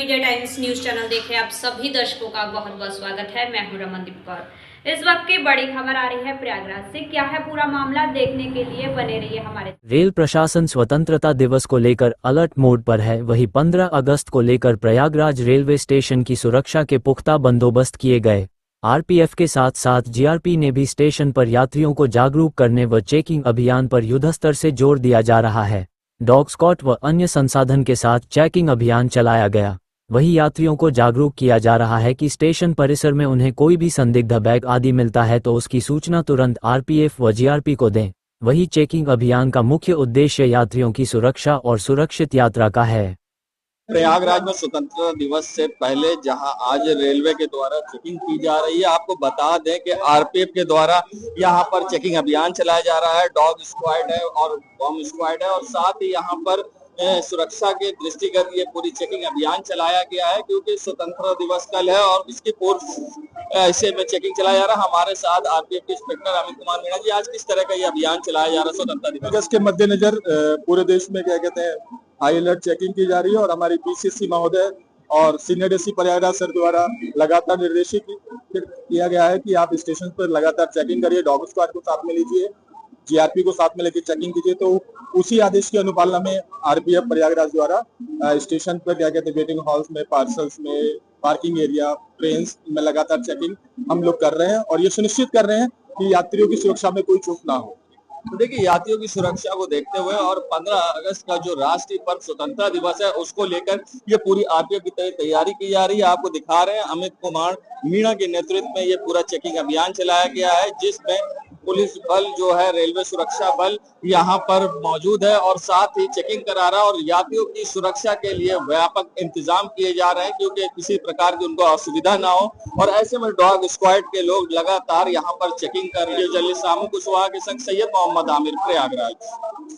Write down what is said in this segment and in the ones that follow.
विजय times news channel देखे आप सभी दर्शकों का बहुत बहुत स्वागत है। मैं हूं रमनदीप कौर। इस वक्त की बड़ी खबर आ रही है प्रयागराज से। क्या है पूरा मामला, देखने के लिए बने रहिए हमारे। रेल प्रशासन स्वतंत्रता दिवस को लेकर अलर्ट मोड पर है। वहीं 15 अगस्त को लेकर प्रयागराज रेलवे स्टेशन की सुरक्षा के पुख्ता बंदोबस्त किए गए। आरपीएफ के साथ साथ जीआरपी ने भी स्टेशन पर यात्रियों को जागरूक करने व चेकिंग अभियान पर युद्धस्तर से जोर दिया जा रहा है। डॉग स्क्वाड व अन्य संसाधन के साथ चेकिंग अभियान चलाया गया। वहीं यात्रियों को जागरूक किया जा रहा है कि स्टेशन परिसर में उन्हें कोई भी संदिग्ध बैग आदि मिलता है तो उसकी सूचना तुरंत आरपीएफ व जीआरपी को दें। वही चेकिंग अभियान का मुख्य उद्देश्य यात्रियों की सुरक्षा और सुरक्षित यात्रा का है। प्रयागराज में स्वतंत्रता दिवस से पहले जहां आज रेलवे के द्वारा चेकिंग की जा रही है, आपको बता दें कि आरपीएफ के द्वारा यहां पर चेकिंग अभियान चलाया जा रहा है। डॉग स्क्वाड है और बम स्क्वाड है और साथ ही यहां पर सुरक्षा के दृष्टिगत ये पूरी चेकिंग अभियान चलाया गया है, क्योंकि स्वतंत्रता दिवस कल है और इसकी पूर्व ऐसे में चेकिंग चलाया जा रहा है। हमारे साथ आरपीएफ के इंस्पेक्टर अमित कुमार मीणा जी, आज किस तरह का ये अभियान चलाया जा रहा है स्वतंत्रता दिवस के मद्देनजर पूरे देश में क्या कहते हैं हाई अलर्ट चेकिंग की जा रही है और हमारी पीसीसी महोदय और सीनियर डीसी प्रयागराज सर द्वारा लगातार निर्देशित किया गया है कि आप स्टेशन पर लगातार चेकिंग करिए, डॉग स्क्वाड को साथ में लीजिए, जीआरपी को साथ में लेकर चेकिंग कीजिए। तो उसी आदेश की अनुपालना में आरपीएफ प्रयागराज द्वारा स्टेशन पर क्या कहते हैं वेटिंग हॉल्स में, पार्सल्स में, पार्किंग एरिया, ट्रेन में लगातार चेकिंग हम लोग कर रहे हैं और ये सुनिश्चित कर रहे हैं कि यात्रियों की सुरक्षा में कोई चूक ना हो। तो देखिए, यात्रियों की सुरक्षा को देखते हुए और 15 अगस्त का जो राष्ट्रीय पर्व स्वतंत्रता दिवस है उसको लेकर ये पूरी आरपीएफ की तैयारी की जा रही है। आपको दिखा रहे हैं अमित कुमार मीणा के नेतृत्व में ये पूरा चेकिंग अभियान चलाया गया है, जिसमें पुलिस बल जो है, रेलवे सुरक्षा बल यहाँ पर मौजूद है और साथ ही चेकिंग करा रहा है और यात्रियों की सुरक्षा के लिए व्यापक इंतजाम किए जा रहे हैं, क्योंकि किसी प्रकार की उनको असुविधा ना हो। और ऐसे में डॉग स्क्वाड के लोग लगातार यहाँ पर चेकिंग कर रहे हैं। जर्नलिस्ट सामू कुशवाहा के संग सैयद मोहम्मद आमिर, प्रयागराज।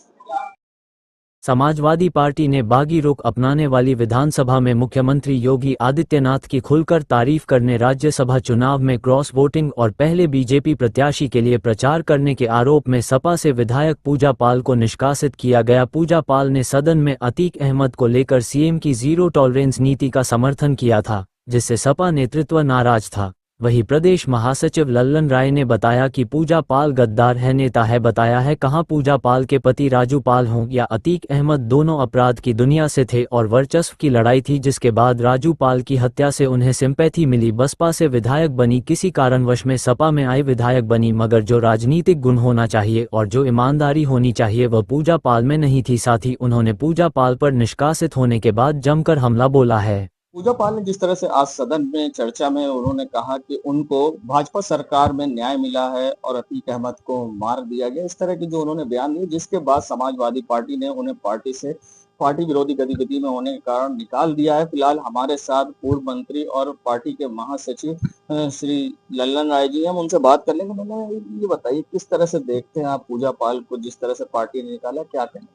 समाजवादी पार्टी ने बागी रुख अपनाने वाली विधानसभा में मुख्यमंत्री योगी आदित्यनाथ की खुलकर तारीफ करने राज्यसभा चुनाव में क्रॉस वोटिंग और पहले बीजेपी प्रत्याशी के लिए प्रचार करने के आरोप में सपा से विधायक पूजा पाल को निष्कासित किया गया। पूजा पाल ने सदन में अतीक अहमद को लेकर सीएम की जीरो टॉलरेंस नीति का समर्थन किया था, जिससे सपा नेतृत्व नाराज था। वहीं प्रदेश महासचिव लल्लन राय ने बताया कि पूजा पाल गद्दार है, नेता है। बताया है कहां पूजा पाल के पति राजू पाल हों या अतीक अहमद, दोनों अपराध की दुनिया से थे और वर्चस्व की लड़ाई थी, जिसके बाद राजू पाल की हत्या से उन्हें सिंपैथी मिली। बसपा से विधायक बनी, किसी कारणवश में सपा में आई विधायक बनी, मगर जो राजनीतिक गुण होना चाहिए और जो ईमानदारी होनी चाहिए वह पूजा पाल में नहीं थी। साथ ही उन्होंने पूजा पाल पर निष्कासित होने के बाद जमकर हमला बोला है। पूजा पाल ने जिस तरह से आज सदन में चर्चा में उन्होंने कहा कि उनको भाजपा सरकार में न्याय मिला है और अतीक अहमद को मार दिया गया, इस तरह की जो उन्होंने बयान दिए, जिसके बाद समाजवादी पार्टी ने उन्हें पार्टी विरोधी गतिविधि में होने के कारण निकाल दिया है। फिलहाल हमारे साथ पूर्व मंत्री और पार्टी के महासचिव श्री लल्लन राय जी, हम उनसे बात कर लेंगे। मैंने ये बताइए, किस तरह से देखते हैं आप पूजा पाल को, जिस तरह से पार्टी ने निकाला, क्या कहें?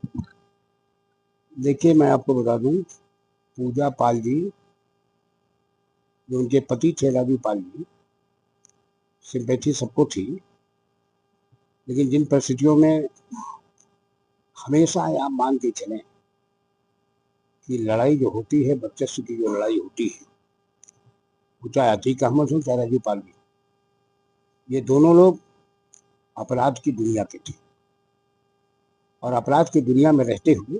देखिए, मैं आपको बता दूं, पूजा पाल जी जो उनके पति थे राजू पाल जी, सिंपैथी सबको थी, लेकिन जिन परिस्थितियों में हमेशा आप मान के चलें कि लड़ाई जो होती है, वर्चस्व की जो लड़ाई होती है, वो चाहे अतीक अहमद हो चाहे राजू पाल जी, ये दोनों लोग अपराध की दुनिया के थे और अपराध की दुनिया में रहते हुए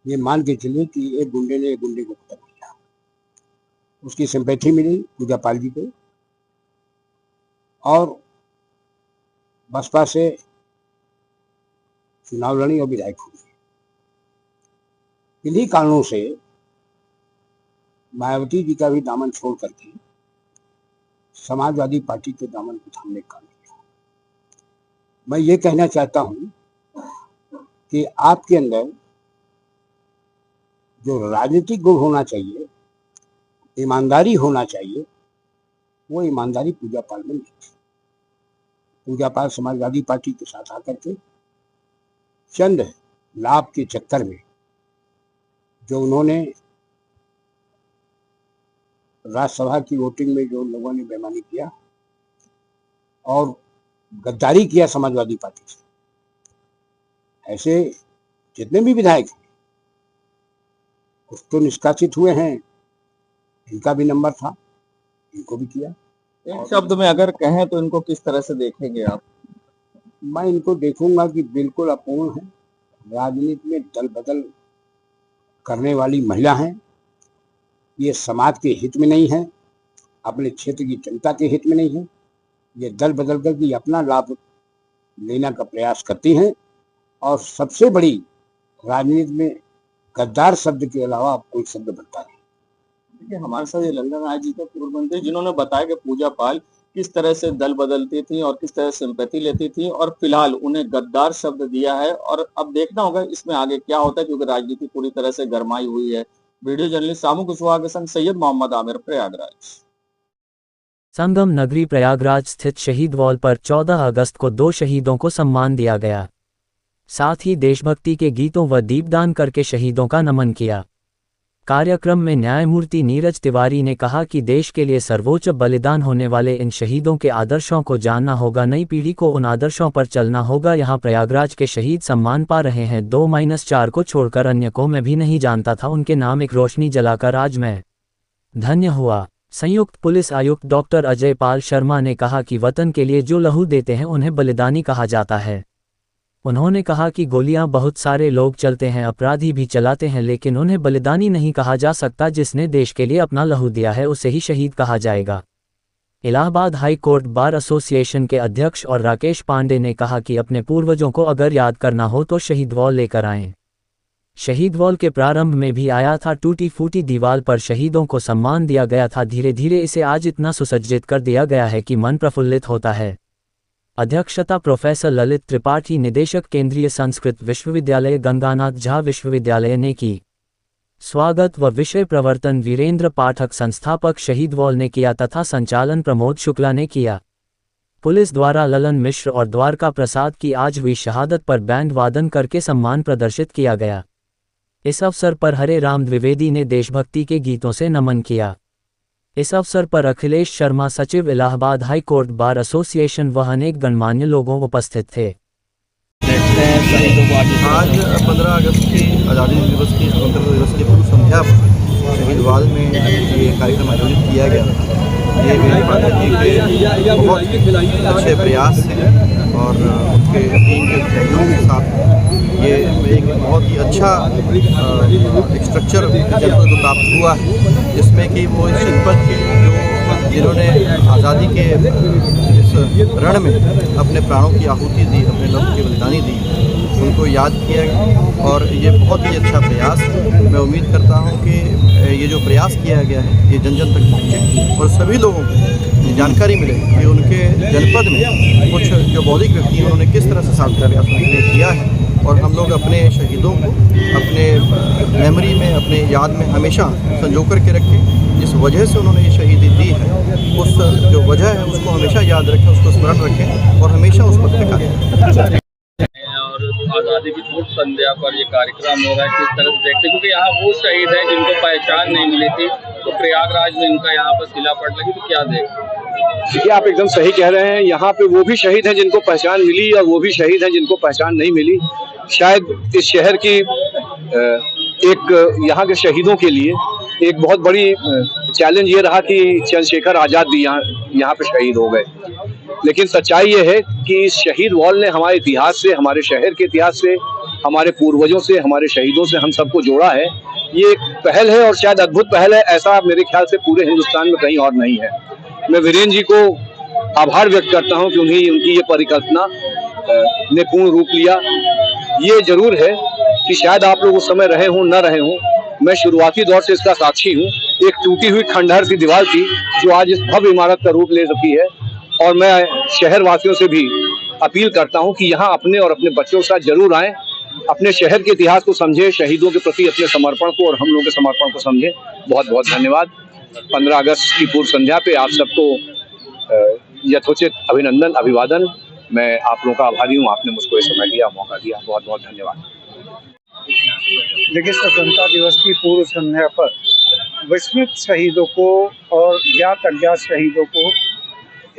ये मान के चलिए कि एक गुंडे ने एक गुंडे को खत्म किया, उसकी सिंपैथी मिली पूजा पाल जी को और बसपा से चुनाव लड़ी और विधायक हुई। इन्हीं कारणों से मायावती जी का भी दामन छोड़ करके समाजवादी पार्टी के दामन को थामने का काम किया। मैं ये कहना चाहता हूं कि आपके अंदर जो राजनीतिक गुण होना चाहिए, ईमानदारी होना चाहिए, वो ईमानदारी पूजा पाल में नहीं थी। पूजा पाल समाजवादी पार्टी के साथ आकर के चंद लाभ के चक्कर में जो उन्होंने राज्यसभा की वोटिंग में जो लोगों ने बेईमानी किया और गद्दारी किया समाजवादी पार्टी से, ऐसे जितने भी विधायक हैं कुछ तो निष्कासित हुए हैं, इनका भी नंबर था, इनको भी किया। एक शब्द में अगर कहें तो इनको किस तरह से देखेंगे आप? मैं इनको देखूंगा कि बिल्कुल अपूर्ण है, राजनीति में दल बदल करने वाली महिला हैं, ये समाज के हित में नहीं है, अपने क्षेत्र की जनता के हित में नहीं है, ये दल बदल कर के अपना लाभ लेने का प्रयास करती हैं। और सबसे बड़ी राजनीति में गद्दार शब्द के अलावा अब कोई शब्द बनता नहीं। देखिए, हमारे साथ ये लल्लन राय जी थे, पूर्व मंत्री, जिन्होंने बताया कि पूजा पाल किस तरह से दल बदलती थी और किस तरह से सिंपैथी लेती थी, और फिलहाल उन्हें गद्दार शब्द दिया है। और अब देखना होगा इसमें आगे क्या होता है, क्योंकि राजनीति पूरी तरह से गरमाई हुई है। वीडियो जर्नलिस्ट सामू कुशवाहा के संग सैयद मोहम्मद आमिर, प्रयागराज। संगम नगरी प्रयागराज स्थित शहीद वॉल पर 14 अगस्त को 2 शहीदों को सम्मान दिया गया। साथ ही देशभक्ति के गीतों व दीपदान करके शहीदों का नमन किया। कार्यक्रम में न्यायमूर्ति नीरज तिवारी ने कहा कि देश के लिए सर्वोच्च बलिदान होने वाले इन शहीदों के आदर्शों को जानना होगा, नई पीढ़ी को उन आदर्शों पर चलना होगा। यहाँ प्रयागराज के शहीद सम्मान पा रहे हैं। 2-4 को छोड़कर अन्य को मैं भी नहीं जानता था, उनके नाम एक रोशनी जलाकर आज मैं धन्य हुआ। संयुक्त पुलिस आयुक्त डॉक्टर अजय पाल शर्मा ने कहा कि वतन के लिए जो लहू देते हैं उन्हें बलिदानी कहा जाता है। उन्होंने कहा कि गोलियां बहुत सारे लोग चलते हैं, अपराधी भी चलाते हैं, लेकिन उन्हें बलिदानी नहीं कहा जा सकता। जिसने देश के लिए अपना लहू दिया है उसे ही शहीद कहा जाएगा। Allahabad high court bar association के अध्यक्ष और राकेश पांडे ने कहा कि अपने पूर्वजों को अगर याद करना हो तो शहीद वॉल लेकर आएं। शहीद वॉल के प्रारंभ में भी आया था, टूटी फूटी दीवार पर शहीदों को सम्मान दिया गया था। धीरे धीरे इसे आज इतना सुसज्जित कर दिया गया है कि मन प्रफुल्लित होता है। अध्यक्षता प्रोफेसर ललित त्रिपाठी, निदेशक केंद्रीय संस्कृत विश्वविद्यालय गंगानाथ झा विश्वविद्यालय ने की। स्वागत व विषय प्रवर्तन वीरेंद्र पाठक, संस्थापक शहीद वॉल ने किया तथा संचालन प्रमोद शुक्ला ने किया। पुलिस द्वारा ललन मिश्र और द्वारका प्रसाद की आज हुई शहादत पर बैंड वादन करके सम्मान प्रदर्शित किया गया। इस अवसर पर हरे राम द्विवेदी ने देशभक्ति के गीतों से नमन किया। इस अवसर पर अखिलेश शर्मा, सचिव Allahabad high court bar association व अनेक गणमान्य लोगों उपस्थित थे। आज 15 अगस्त की आज़ादी दिवस की, स्वतंत्रता दिवस की पूर्व संध्या पर शहीद वॉल में ये कार्यक्रम आयोजित किया गया। ये मेरी माता जी के बहुत अच्छे प्रयास हैं और उनके टीम के सहयोग के साथ ये एक बहुत ही अच्छा एक स्ट्रक्चर जनपद को प्राप्त हुआ है, जिसमें कि वो इस जनपद के जिन्होंने आज़ादी के इस रण में अपने प्राणों की आहुति दी, अपने लहू की बलिदानी दी, उनको याद किया गया। और ये बहुत ही अच्छा प्रयास है। मैं उम्मीद करता हूँ कि ये जो प्रयास किया गया है ये जन जन तक पहुँचे और सभी लोगों को ये जानकारी मिले कि उनके जनपद में कुछ जो बौद्धिक व्यक्ति हैं उन्होंने किस तरह से सार्थक प्रयास उनके लिए किया है। और हम लोग अपने शहीदों को अपने मेमोरी में, अपने याद में हमेशा संजो कर के रखें। जिस वजह से उन्होंने ये शहीदी दी है, उस जो वजह है उसको हमेशा याद रखें, उसको स्मरण रखें और हमेशा उस पर कार्य करें। और आज़ादी की पूर्व संध्या पर ये कार्यक्रम हो रहा है, किस तरह से देखते हैं, क्योंकि यहाँ वो शहीद हैं जिनको पहचान नहीं मिली थी, तो प्रयागराज में इनका यहाँ पर शिला पट लगी, तो क्या देखते? देखिए, आप एकदम सही कह रहे हैं। यहाँ पे वो भी शहीद हैं जिनको पहचान मिली और वो भी शहीद हैं जिनको पहचान नहीं मिली। शायद इस शहर की यहाँ के शहीदों के लिए एक बहुत बड़ी चैलेंज ये रहा कि चंद्रशेखर आज़ाद भी यहाँ पे शहीद हो गए। लेकिन सच्चाई ये है कि इस शहीद वॉल ने हमारे इतिहास से, हमारे शहर के इतिहास से, हमारे पूर्वजों से, हमारे शहीदों से हम सबको जोड़ा है। ये एक पहल है और शायद अद्भुत पहल है। ऐसा मेरे ख्याल से पूरे हिंदुस्तान में कहीं और नहीं है। मैं वीरेंद्र जी को आभार व्यक्त करता हूँ कि उनकी ये परिकल्पना ने पूर्ण रूप लिया। ये जरूर है कि शायद आप लोग उस समय रहे हों न रहे हों, मैं शुरुआती दौर से इसका साक्षी हूँ। एक टूटी हुई खंडहर सी दीवार थी जो आज इस भव्य इमारत का रूप ले सकी है। और मैं शहर वासियों से भी अपील करता हूँ कि यहाँ अपने और अपने बच्चों के साथ जरूर आएं, अपने शहर के इतिहास को समझें, शहीदों के प्रति अपने समर्पण को और हम लोगों के समर्पण को समझें। बहुत बहुत धन्यवाद। 15 अगस्त की पूर्व संध्या पे आप सबको यथोचित अभिनंदन, अभिवादन। मैं आप लोगों का आभारी हूँ, आपने मुझको ये समय दिया, मौका दिया। बहुत बहुत धन्यवाद। देखिए, स्वतंत्रता दिवस की पूर्व संध्या पर विस्मृत शहीदों को और ज्ञात अज्ञात शहीदों को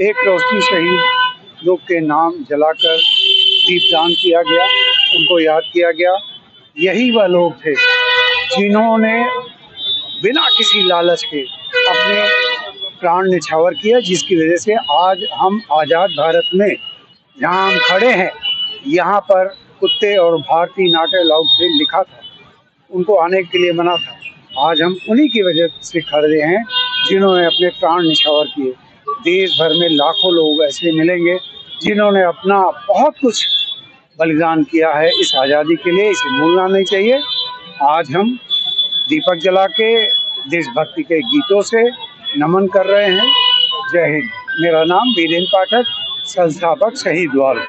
एक रोशनी शहीदों के नाम जलाकर दीपदान किया गया, उनको याद किया गया। यही वह लोग थे जिन्होंने बिना किसी लालच के अपने प्राण निछावर किया, जिसकी वजह से आज हम आज़ाद भारत में जहाँ हम खड़े हैं, यहाँ पर कुत्ते और भारतीय नाट्य अलाउड थे लिखा था, उनको आने के लिए मना था। आज हम उन्हीं की वजह से खड़े हैं जिन्होंने अपने प्राण निछावर किए। देश भर में लाखों लोग ऐसे मिलेंगे जिन्होंने अपना बहुत कुछ बलिदान किया है इस आज़ादी के लिए, इसे भूलना नहीं चाहिए। आज हम दीपक जला के देशभक्ति के गीतों से नमन कर रहे हैं। जय हिंद। मेरा नाम वीरेंद्र पाठक, संस्थापक शहीद वाल।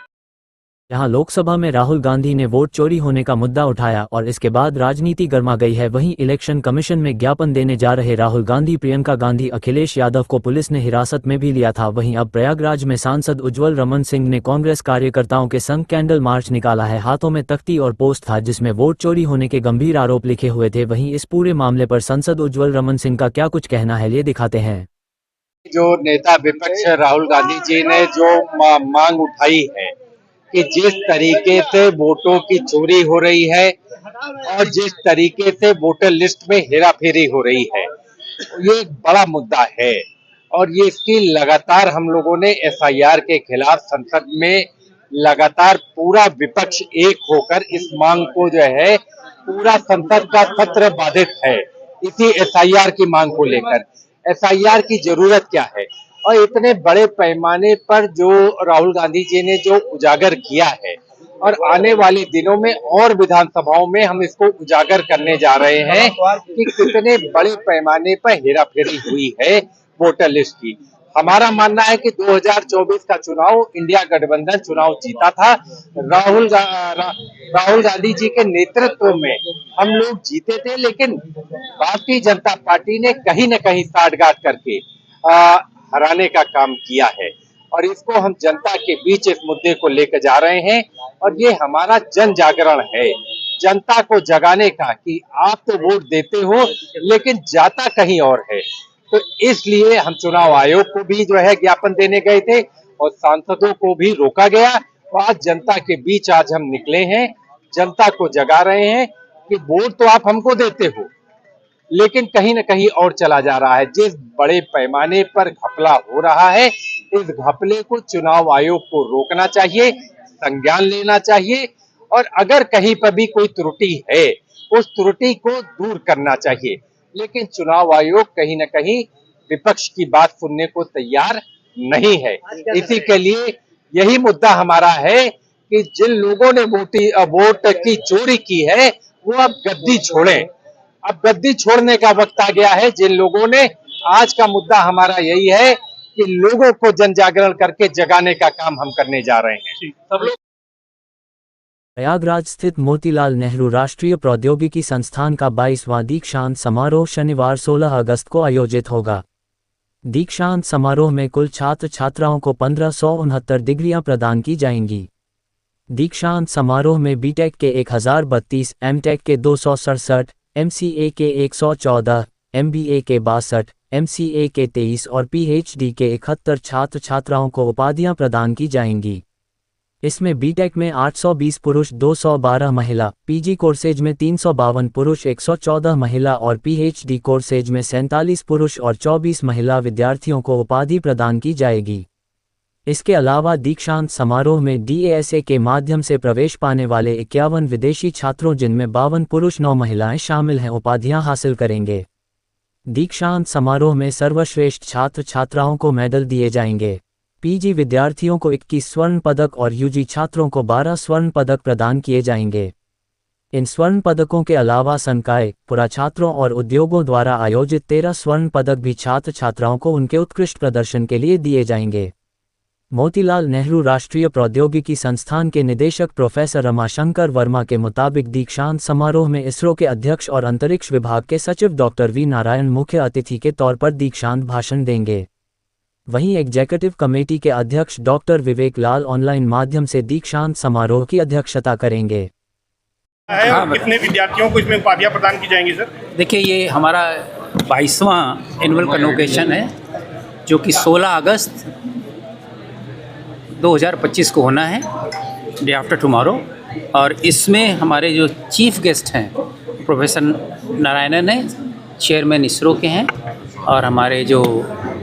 यहाँ लोकसभा में राहुल गांधी ने वोट चोरी होने का मुद्दा उठाया और इसके बाद राजनीति गर्मा गई है। वहीं इलेक्शन कमीशन में ज्ञापन देने जा रहे राहुल गांधी, प्रियंका गांधी, अखिलेश यादव को पुलिस ने हिरासत में भी लिया था। वहीं अब प्रयागराज में सांसद उज्ज्वल रमन सिंह ने कांग्रेस कार्यकर्ताओं के संग कैंडल मार्च निकाला है। हाथों में तख्ती और पोस्ट था जिसमें वोट चोरी होने के गंभीर आरोप लिखे हुए थे। वहीं इस पूरे मामले पर सांसद उज्ज्वल रमन सिंह का क्या कुछ कहना है, ये दिखाते हैं। जो नेता विपक्ष राहुल गांधी जी ने जो मांग उठाई है कि जिस तरीके से वोटों की चोरी हो रही है और जिस तरीके से वोटर लिस्ट में हेराफेरी हो रही है, ये एक बड़ा मुद्दा है और ये इसकी लगातार हम लोगों ने एसआईआर के खिलाफ संसद में लगातार पूरा विपक्ष एक होकर इस मांग को जो है पूरा संसद का सत्र बाधित है इसी एसआईआर की मांग को लेकर। एसआईआर की जरूरत क्या है और इतने बड़े पैमाने पर जो राहुल गांधी जी ने जो उजागर किया है और आने वाले दिनों में और विधानसभाओं में हम इसको उजागर करने जा रहे हैं कि कितने बड़े पैमाने पर हेराफेरी हुई है वोटर लिस्ट की। हमारा मानना है कि 2024 का चुनाव इंडिया गठबंधन चुनाव जीता था। राहुल गांधी जी के नेतृत्व में हम लोग जीते थे, लेकिन भारतीय जनता पार्टी ने कहीं न कहीं साठगांठ करके हराने का काम किया है और इसको हम जनता के बीच इस मुद्दे को लेकर जा रहे हैं और ये हमारा जन जागरण है, जनता को जगाने का कि आप तो वोट देते हो लेकिन जाता कहीं और है। तो इसलिए हम चुनाव आयोग को भी जो है ज्ञापन देने गए थे और सांसदों को भी रोका गया और आज जनता के बीच आज हम निकले हैं, जनता को जगा रहे हैं कि वोट तो आप हमको देते हो लेकिन कहीं न कहीं और चला जा रहा है। जिस बड़े पैमाने पर घपला हो रहा है, इस घपले को चुनाव आयोग को रोकना चाहिए, संज्ञान लेना चाहिए और अगर कहीं पर भी कोई त्रुटि है उस त्रुटि को दूर करना चाहिए। लेकिन चुनाव आयोग कहीं न कहीं विपक्ष की बात सुनने को तैयार नहीं है। इसी के लिए यही मुद्दा हमारा है कि जिन लोगों ने वोट की चोरी की है वो अब गद्दी छोड़ें। अब गद्दी छोड़ने का वक्त आ गया है। जिन लोगों ने आज का मुद्दा हमारा यही है कि लोगों को जन जागरण करके जगाने का काम हम करने जा रहे हैं। सब लोग प्रयागराज स्थित मोतीलाल नेहरू राष्ट्रीय प्रौद्योगिकी संस्थान का 22वां दीक्षांत समारोह शनिवार 16 अगस्त को आयोजित होगा। दीक्षांत समारोह में कुल छात्र छात्राओं को 1569 डिग्रियां प्रदान की जाएंगी। दीक्षांत समारोह में बीटेक के 1032, एमटेक के 267, एमसीए के 114, एमबीए के 62, एमसीए के 23 और पीएचडी के 71 छात्र छात्राओं को उपाधियां प्रदान की जाएंगी। इसमें बीटेक में 820 पुरुष, 212 महिला, पीजी कोर्सेज में 352 पुरुष, 114 महिला और पीएचडी कोर्सेज में 47 पुरुष और 24 महिला विद्यार्थियों को उपाधि प्रदान की जाएगी। इसके अलावा दीक्षांत समारोह में डीएएसए के माध्यम से प्रवेश पाने वाले 51 विदेशी छात्रों, जिनमें 52 पुरुष 9 महिलाएं शामिल हैं, उपाधियां हासिल करेंगे। दीक्षांत समारोह में सर्वश्रेष्ठ छात्र छात्राओं को मेडल दिए जाएंगे। पीजी विद्यार्थियों को 21 स्वर्ण पदक और यूजी छात्रों को 12 स्वर्ण पदक प्रदान किए जाएंगे। इन स्वर्ण पदकों के अलावा संकाय, पुराछात्रों और उद्योगों द्वारा आयोजित 13 स्वर्ण पदक भी छात्र छात्राओं को उनके उत्कृष्ट प्रदर्शन के लिए दिए जाएंगे। मोतीलाल नेहरू राष्ट्रीय प्रौद्योगिकी संस्थान के निदेशक प्रोफेसर रमाशंकर वर्मा के मुताबिक दीक्षांत समारोह में इसरो के अध्यक्ष और अंतरिक्ष विभाग के सचिव डॉक्टर वी नारायण मुख्य अतिथि के तौर पर दीक्षांत भाषण देंगे। वहीं एग्जीक्यूटिव कमेटी के अध्यक्ष डॉक्टर विवेक लाल ऑनलाइन माध्यम से दीक्षांत समारोह की अध्यक्षता करेंगे। कितने विद्यार्थियों को इसमें उपाधियां प्रदान की जाएंगी सर? देखिए, ये हमारा 22वां एनुअल कन्वोकेशन है जो कि 16 अगस्त 2025 को होना है, डे आफ्टर टुमारो। और इसमें हमारे जो चीफ गेस्ट हैं प्रोफेसर नारायणन है, चेयरमैन इसरो के हैं और हमारे जो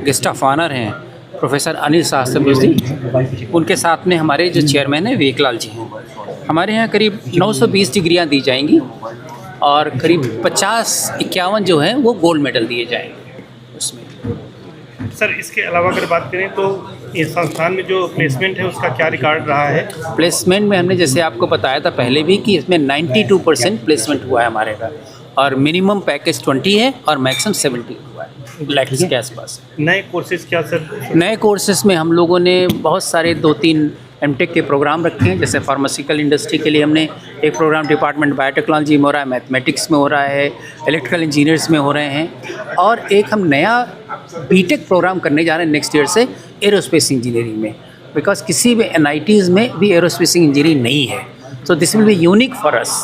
गेस्ट ऑफ ऑनर हैं प्रोफेसर अनिल शास्त्री जी, उनके साथ में हमारे जो चेयरमैन हैं विवेक लाल जी हैं। हमारे यहाँ करीब 920 डिग्रियाँ दी जाएंगी और करीब 50-51 जो हैं वो गोल्ड मेडल दिए जाएंगे उसमें। सर इसके अलावा अगर बात करें तो इस संस्थान में जो प्लेसमेंट है उसका क्या रिकॉर्ड रहा है? प्लेसमेंट में हमने जैसे आपको बताया था पहले भी कि इसमें 92% प्लेसमेंट हुआ है हमारे का, और मिनिमम पैकेज 20 है और मैक्सिमम 70 हुआ है लैक्स के आसपास। नए कोर्सेज क्या सर? नए कोर्सेज में हम लोगों ने बहुत सारे 2-3 एमटेक के प्रोग्राम रखे हैं। जैसे फार्मास्यूटिकल इंडस्ट्री के लिए हमने एक प्रोग्राम डिपार्टमेंट बायोटेक्नोलॉजी में हो रहा है, मैथमेटिक्स में हो रहा है, इलेक्ट्रिकल इंजीनियर्स में हो रहे हैं, और एक हम नया बीटेक प्रोग्राम करने जा रहे हैं नेक्स्ट ईयर से एरोस्पेस इंजीनियरिंग में, बिकॉज किसी भी NITs में भी एरोस्पेस इंजीनियरिंग नहीं है। So this will be unique for us.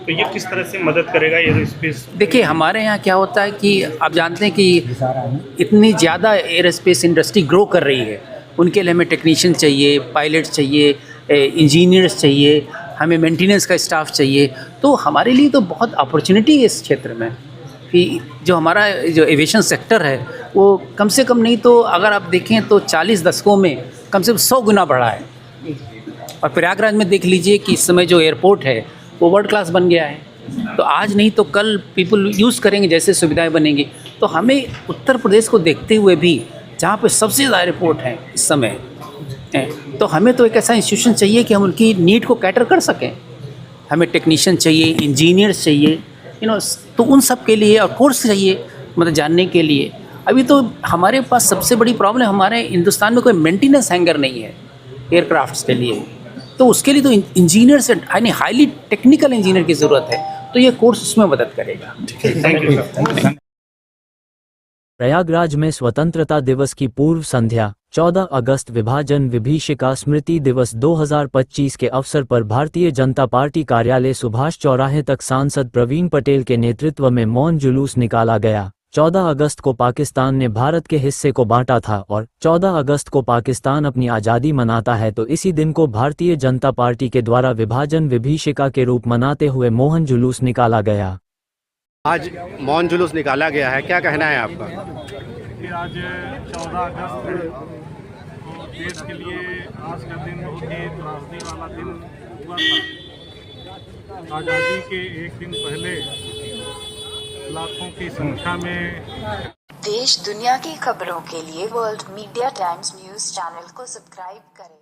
तो ये किस तरह से मदद करेगा एरोस्पेस? देखिए हमारे यहाँ क्या होता है कि आप जानते हैं कि इतनी ज़्यादा एरोस्पेस इंडस्ट्री ग्रो कर रही है, उनके लिए हमें टेक्नीशियन चाहिए, पायलट चाहिए, इंजीनियर्स चाहिए, हमें मेंटेनेंस का स्टाफ चाहिए। तो हमारे लिए तो बहुत अपॉर्चुनिटी है इस क्षेत्र में कि जो हमारा जो एविएशन सेक्टर है वो कम से कम नहीं तो अगर आप देखें तो 40 दशकों में कम से कम 100 गुना बढ़ा है। और प्रयागराज में देख लीजिए कि इस समय जो एयरपोर्ट है वो वर्ल्ड क्लास बन गया है। तो आज नहीं तो कल पीपल यूज़ करेंगे जैसे सुविधाएं बनेंगी। तो हमें उत्तर प्रदेश को देखते हुए भी जहाँ पे सबसे ज़्यादा एयरपोर्ट हैं इस समय हैं, तो हमें तो एक ऐसा इंस्टीट्यूशन चाहिए कि हम उनकी नीड को कैटर कर सकें। हमें टेक्नीशियन चाहिए, इंजीनियर्स चाहिए, तो उन सब के लिए और कोर्स चाहिए मतलब जानने के लिए। अभी तो हमारे पास सबसे बड़ी प्रॉब्लम हमारे हिंदुस्तान में कोई मेंटेनेंस हैंगर नहीं है एयरक्राफ्ट्स के लिए। तो उसके लिए तो इंजीनियर्स यानी हाईली टेक्निकल इंजीनियर की ज़रूरत है, तो ये कोर्स उसमें मदद करेगा। Thank you sir. प्रयागराज में स्वतंत्रता दिवस की पूर्व संध्या 14 अगस्त विभाजन विभीषिका स्मृति दिवस 2025 के अवसर पर भारतीय जनता पार्टी कार्यालय सुभाष चौराहे तक सांसद प्रवीण पटेल के नेतृत्व में मौन जुलूस निकाला गया। 14 अगस्त को पाकिस्तान ने भारत के हिस्से को बांटा था और 14 अगस्त को पाकिस्तान अपनी आज़ादी मनाता है, तो इसी दिन को भारतीय जनता पार्टी के द्वारा विभाजन विभीषिका के रूप मनाते हुए मौन जुलूस निकाला गया। आज मौन जुलूस निकाला गया है, क्या कहना है आपका? आज 14 अगस्त को देश के लिए आज का दिन बहुत ही त्रासदी वाला दिन हुआ था। आज़ादी के एक दिन पहले लाखों की संख्या में देश दुनिया की खबरों के लिए world media times news channel को सब्सक्राइब करें।